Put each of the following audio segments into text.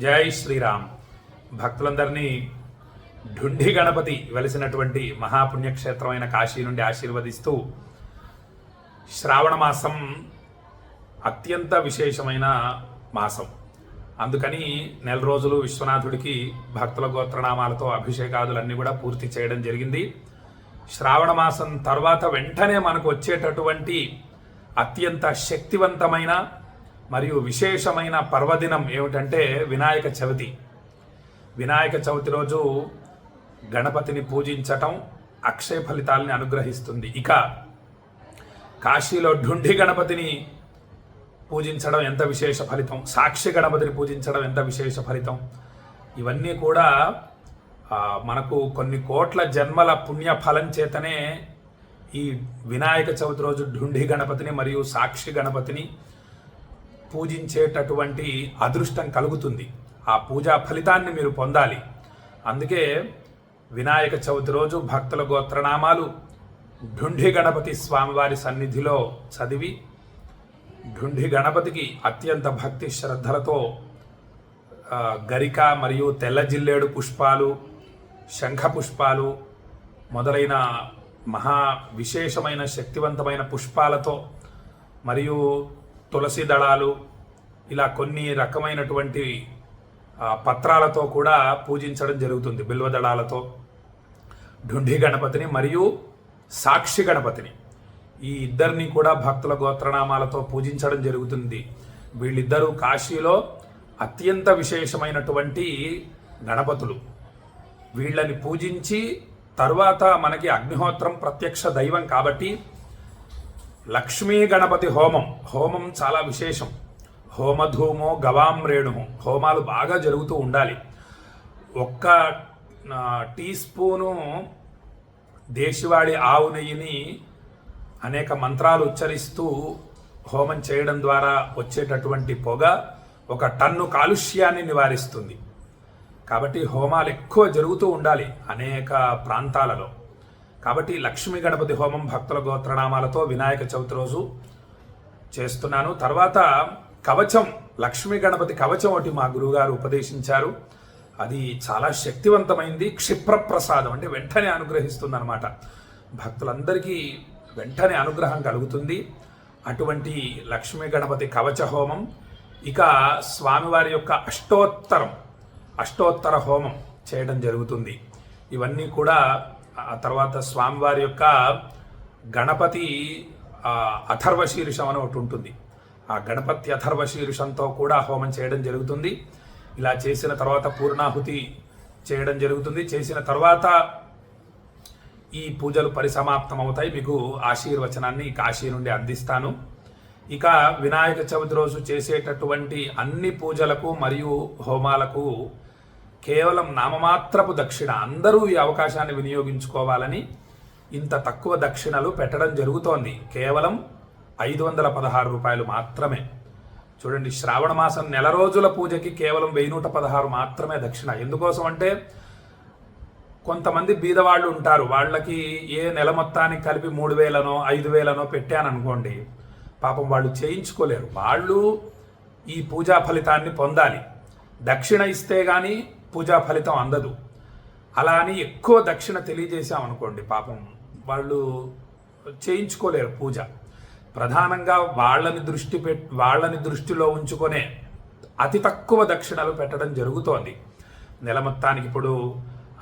జై శ్రీరామ్. భక్తులందరినీ ఢుండి గణపతి వెలిసినటువంటి మహాపుణ్యక్షేత్రమైన కాశీ నుండి ఆశీర్వదిస్తూ, శ్రావణ మాసం అత్యంత విశేషమైన మాసం. అందుకని నెల రోజులు విశ్వనాథుడికి భక్తుల గోత్రనామాలతో అభిషేకాదులన్నీ కూడా పూర్తి చేయడం జరిగింది. శ్రావణ మాసం తర్వాత వెంటనే మనకు వచ్చేటటువంటి అత్యంత శక్తివంతమైన మరియు విశేషమైన పర్వదినం ఏమిటంటే వినాయక చవితి. వినాయక చవితి రోజు గణపతిని పూజించటం అక్షయ ఫలితాలని అనుగ్రహిస్తుంది. ఇక కాశీలో ఢుండి గణపతిని పూజించడం ఎంత విశేష ఫలితం, సాక్షి గణపతిని పూజించడం ఎంత విశేష ఫలితం, ఇవన్నీ కూడా మనకు కొన్ని కోట్ల జన్మల పుణ్య ఫలం చేతనే ఈ వినాయక చవితి రోజు ఢుండి గణపతిని మరియు సాక్షి గణపతిని పూజించేటటువంటి అదృష్టం కలుగుతుంది. ఆ పూజా ఫలితాన్ని మీరు పొందాలి. అందుకే వినాయక చవితి రోజు భక్తుల గోత్రనామాలు ఢుండి గణపతి స్వామివారి సన్నిధిలో చదివి, ఢుండి గణపతికి అత్యంత భక్తి శ్రద్ధలతో గరిక మరియు తెల్ల జిల్లేడు పుష్పాలు, శంఖ పుష్పాలు మొదలైన మహా విశేషమైన శక్తివంతమైన పుష్పాలతో మరియు తులసి దళాలు ఇలా కొన్ని రకమైనటువంటి పత్రాలతో కూడా పూజించడం జరుగుతుంది. బిల్వదళాలతో ఢుండి గణపతిని మరియు సాక్షి గణపతిని ఈ ఇద్దరిని కూడా భక్తుల గోత్రనామాలతో పూజించడం జరుగుతుంది. వీళ్ళిద్దరూ కాశీలో అత్యంత విశేషమైనటువంటి గణపతులు. వీళ్ళని పూజించి తరువాత మనకి అగ్నిహోత్రం ప్రత్యక్ష దైవం కాబట్టి లక్ష్మీ గణపతి హోమం చాలా విశేషం. హోమధూమో గవాం రేణుము, హోమాలు బాగా జరుగుతూ ఉండాలి. ఒక్క టీ స్పూను దేశవాళి ఆవు నెయ్యిని అనేక మంత్రాలు ఉచ్చరిస్తూ హోమం చేయడం ద్వారా వచ్చేటటువంటి పొగ 1 టన్ను కాలుష్యాన్ని నివారిస్తుంది. కాబట్టి హోమాలు ఎక్కువ జరుగుతూ ఉండాలి అనేక ప్రాంతాలలో. కాబట్టి లక్ష్మీ గణపతి హోమం భక్తుల గోత్రనామాలతో వినాయక చవితి రోజు చేస్తున్నాను. తర్వాత కవచం, లక్ష్మీ గణపతి కవచం ఒకటి మా గురువుగారు ఉపదేశించారు. అది చాలా శక్తివంతమైంది. క్షిప్రప్రసాదం అంటే వెంటనే అనుగ్రహిస్తుంది అన్నమాట. భక్తులందరికీ వెంటనే అనుగ్రహం కలుగుతుంది. అటువంటి లక్ష్మీ గణపతి కవచ హోమం, ఇక స్వామివారి యొక్క అష్టోత్తర హోమం చేయడం జరుగుతుంది. ఇవన్నీ కూడా ఆ తర్వాత స్వామివారి యొక్క గణపతి అథర్వశీర్షం అని ఒకటి ఉంటుంది. ఆ గణపతి అథర్వశీర్షంతో కూడా హోమం చేయడం జరుగుతుంది. ఇలా చేసిన తర్వాత పూర్ణాహుతి చేయడం జరుగుతుంది. చేసిన తర్వాత ఈ పూజలు పరిసమాప్తం అవుతాయి. మీకు ఆశీర్వచనాన్ని కాశీ నుండి అందిస్తాను. ఇక వినాయక చవితి రోజు చేసేటటువంటి అన్ని పూజలకు మరియు హోమాలకు కేవలం నామమాత్రపు దక్షిణ, అందరూ ఈ అవకాశాన్ని వినియోగించుకోవాలని ఇంత తక్కువ దక్షిణలు పెట్టడం జరుగుతోంది. కేవలం 516 రూపాయలు మాత్రమే. చూడండి, శ్రావణ మాసం నెల రోజుల పూజకి కేవలం 1116 మాత్రమే దక్షిణ. ఎందుకోసం అంటే కొంతమంది బీదవాళ్ళు ఉంటారు, వాళ్ళకి ఏ నెల మొత్తానికి కలిపి 3000నో 5000నో పెట్టాననుకోండి, పాపం వాళ్ళు చేయించుకోలేరు. వాళ్ళు ఈ పూజా ఫలితాన్ని పొందాలి. దక్షిణ ఇస్తే కానీ పూజా ఫలితం అందదు. అలా అని ఎక్కువ దక్షిణ తెలియజేశామనుకోండి, పాపం వాళ్ళు చేయించుకోలేరు పూజ. ప్రధానంగా వాళ్ళని దృష్టిలో ఉంచుకొనే అతి తక్కువ దక్షిణలు పెట్టడం జరుగుతోంది. నెల మొత్తానికి ఇప్పుడు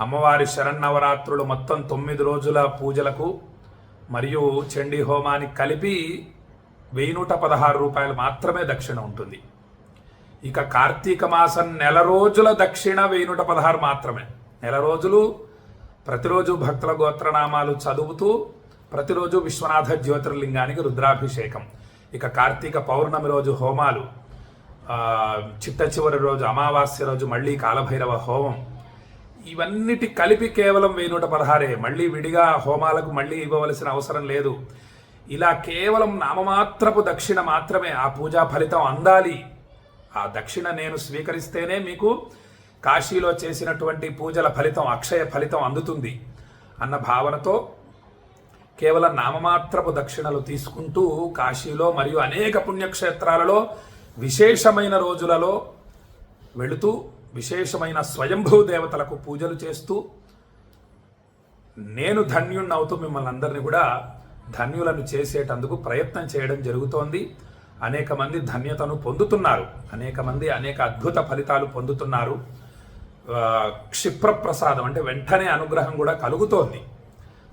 అమ్మవారి శరన్నవరాత్రులు మొత్తం 9 రోజుల పూజలకు మరియు చండీ హోమానికి కలిపి 1116 రూపాయలు మాత్రమే దక్షిణ ఉంటుంది. ఇక కార్తీక మాసం నెల రోజుల దక్షిణ 1116 మాత్రమే. నెల రోజులు ప్రతిరోజు భక్తుల గోత్రనామాలు చదువుతూ ప్రతిరోజు విశ్వనాథ జ్యోతిర్లింగానికి రుద్రాభిషేకం. ఇక కార్తీక పౌర్ణమి రోజు హోమాలు, చిట్ట చివరి రోజు అమావాస్య రోజు మళ్ళీ కాలభైరవ హోమం, ఇవన్నిటి కలిపి కేవలం 1116. మళ్ళీ విడిగా హోమాలకు మళ్ళీ ఇవ్వవలసిన అవసరం లేదు. ఇలా కేవలం నామమాత్రపు దక్షిణ మాత్రమే. ఆ పూజా ఫలితం అందాలి. ఆ దక్షిణ నేను స్వీకరిస్తేనే మీకు కాశీలో చేసినటువంటి పూజల ఫలితం, అక్షయ ఫలితం అందుతుంది అన్న భావనతో కేవలం నామమాత్రపు దక్షిణలు తీసుకుంటూ కాశీలో మరియు అనేక పుణ్యక్షేత్రాలలో విశేషమైన రోజులలో వెళుతూ విశేషమైన స్వయంభూ దేవతలకు పూజలు చేస్తూ నేను ధన్యుణ్ణవుతూ మిమ్మల్ని అందరినీ కూడా ధన్యులను చేసేటందుకు ప్రయత్నం చేయడం జరుగుతోంది. అనేక మంది ధన్యతను పొందుతున్నారు, అనేక మంది అనేక అద్భుత ఫలితాలు పొందుతున్నారు. క్షిప్రప్రసాదం అంటే వెంటనే అనుగ్రహం కూడా కలుగుతోంది.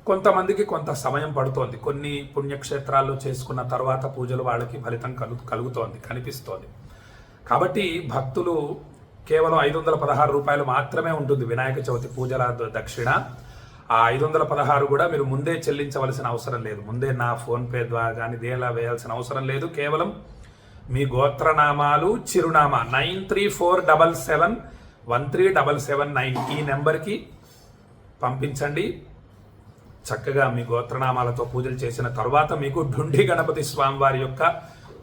కొంతమందికి కొంత సమయం పడుతోంది. కొన్ని పుణ్యక్షేత్రాల్లో చేసుకున్న తర్వాత పూజలు వాళ్ళకి ఫలితం కలుగుతోంది, కనిపిస్తోంది. కాబట్టి భక్తులు కేవలం 516 రూపాయలు మాత్రమే ఉంటుంది వినాయక చవితి పూజల దక్షిణ. ఆ 516 కూడా మీరు ముందే చెల్లించవలసిన అవసరం లేదు. ముందే నా ఫోన్పే ద్వారా కానీ దేలా వేయాల్సిన అవసరం లేదు. కేవలం మీ గోత్రనామాలు, చిరునామా 9347713779 ఈ నెంబర్కి పంపించండి. చక్కగా మీ గోత్రనామాలతో పూజలు చేసిన తర్వాత మీకు ఢుండి గణపతి స్వామివారి యొక్క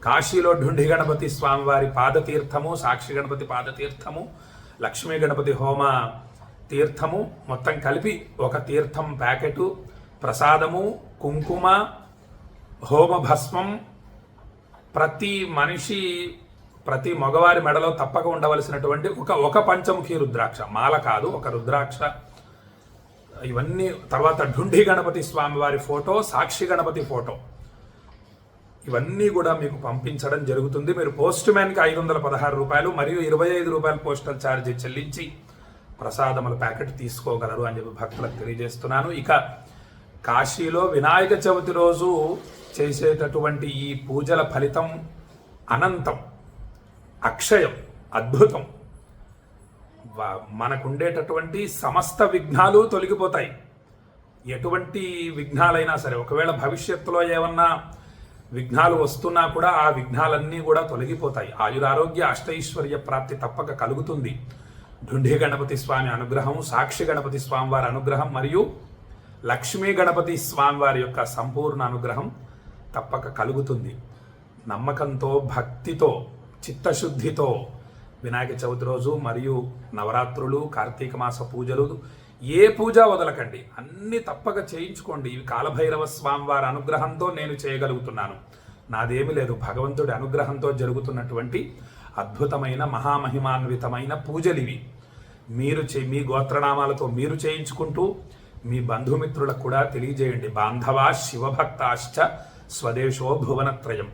కాశీలో ఢుండి గణపతి స్వామివారి పాదతీర్థము, సాక్షి గణపతి పాదతీర్థము, లక్ష్మీ గణపతి హోమ తీర్థము మొత్తం కలిపి ఒక తీర్థం ప్యాకెటు, ప్రసాదము, కుంకుమ, హోమ భస్మం, ప్రతి మగవారి మెడలో తప్పక ఉండవలసినటువంటి ఒక పంచముఖి రుద్రాక్ష, మాల కాదు ఒక రుద్రాక్ష, ఇవన్నీ తర్వాత ఢుండి గణపతి స్వామివారి ఫోటో, సాక్షి గణపతి ఫోటో, ఇవన్నీ కూడా మీకు పంపించడం జరుగుతుంది. మీరు పోస్ట్ మ్యాన్కి 516 రూపాయలు మరియు 25 రూపాయలు పోస్టల్ ఛార్జీ చెల్లించి ప్రసాదముల ప్యాకెట్ తీసుకోగలరు అని చెప్పి భక్తులకు తెలియజేస్తున్నాను. ఇక కాశీలో వినాయక చవితి రోజు చేసేటటువంటి ఈ పూజల ఫలితం అనంతం, అక్షయం, అద్భుతం. మనకుండేటటువంటి సమస్త విఘ్నాలు తొలగిపోతాయి. ఎటువంటి విఘ్నాలైనా సరే, ఒకవేళ భవిష్యత్తులో ఏమన్నా విఘ్నాలు వస్తున్నా కూడా ఆ విఘ్నాలన్నీ కూడా తొలగిపోతాయి. ఆయురారోగ్య అష్టైశ్వర్య ప్రాప్తి తప్పక కలుగుతుంది. ఢుండి గణపతి స్వామి అనుగ్రహం, సాక్షి గణపతి స్వామివారి అనుగ్రహం మరియు లక్ష్మీ గణపతి స్వామివారి యొక్క సంపూర్ణ అనుగ్రహం తప్పక కలుగుతుంది. నమ్మకంతో, భక్తితో, చిత్తశుద్ధితో వినాయక చవితి రోజు మరియు నవరాత్రులు, కార్తీక మాస పూజలు ఏ పూజ వదలకండి, అన్ని తప్పక చేయించుకోండి. ఇవి కాలభైరవ స్వామివారి అనుగ్రహంతో నేను చేయగలుగుతున్నాను, నాదేమీ లేదు. భగవంతుడి అనుగ్రహంతో జరుగుతున్నటువంటి అద్భుతమైన మహామహిమాన్వితమైన పూజలివి. మీ గోత్రనామాలతో మీరు చేయించుకుంటూ మీ బంధుమిత్రులకు కూడా తెలియజేయండి. బాంధవా శివభక్తాశ్చ స్వదేశో భువనత్రయం.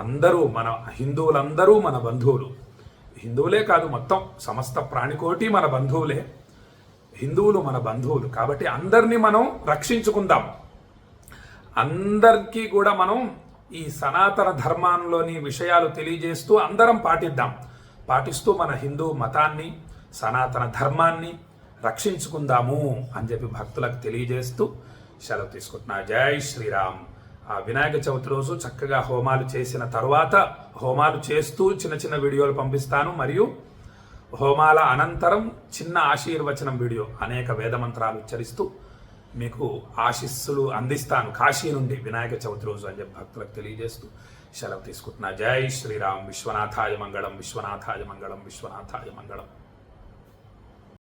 అందరూ మన హిందువులందరూ మన బంధువులు. హిందువులే కాదు, మొత్తం సమస్త ప్రాణికోటి మన బంధువులే. హిందువులు మన బంధువులు కాబట్టి అందరినీ మనం రక్షించుకుందాం. అందరికీ కూడా మనం ఈ సనాతన ధర్మంలోని విషయాలు తెలియజేస్తూ అందరం పాటిస్తూ మన హిందూ మతాన్ని, సనాతన ధర్మాన్ని రక్షించుకుందాము అని చెప్పి భక్తులకు తెలియజేస్తూ సెలవు తీసుకుంటున్నా. జై శ్రీరామ్. ఆ వినాయక చవితి రోజు చక్కగా హోమాలు చేసిన తర్వాత హోమాలు చేస్తూ చిన్న చిన్న వీడియోలు పంపిస్తాను. మరియు హోమాల అనంతరం చిన్న ఆశీర్వచనం వీడియో, అనేక వేదమంత్రాలు ఉచ్చరిస్తూ మీకు ఆశీస్సులు అందిస్తాను కాశీ నుండి వినాయక చవితి రోజు అని చెప్పి భక్తులకు తెలియజేస్తూ సెలవు తీసుకుంటున్నా. జై శ్రీరామ్. విశ్వనాథాయ మంగళం, విశ్వనాథాయ మంగళం, విశ్వనాథాయ మంగళం.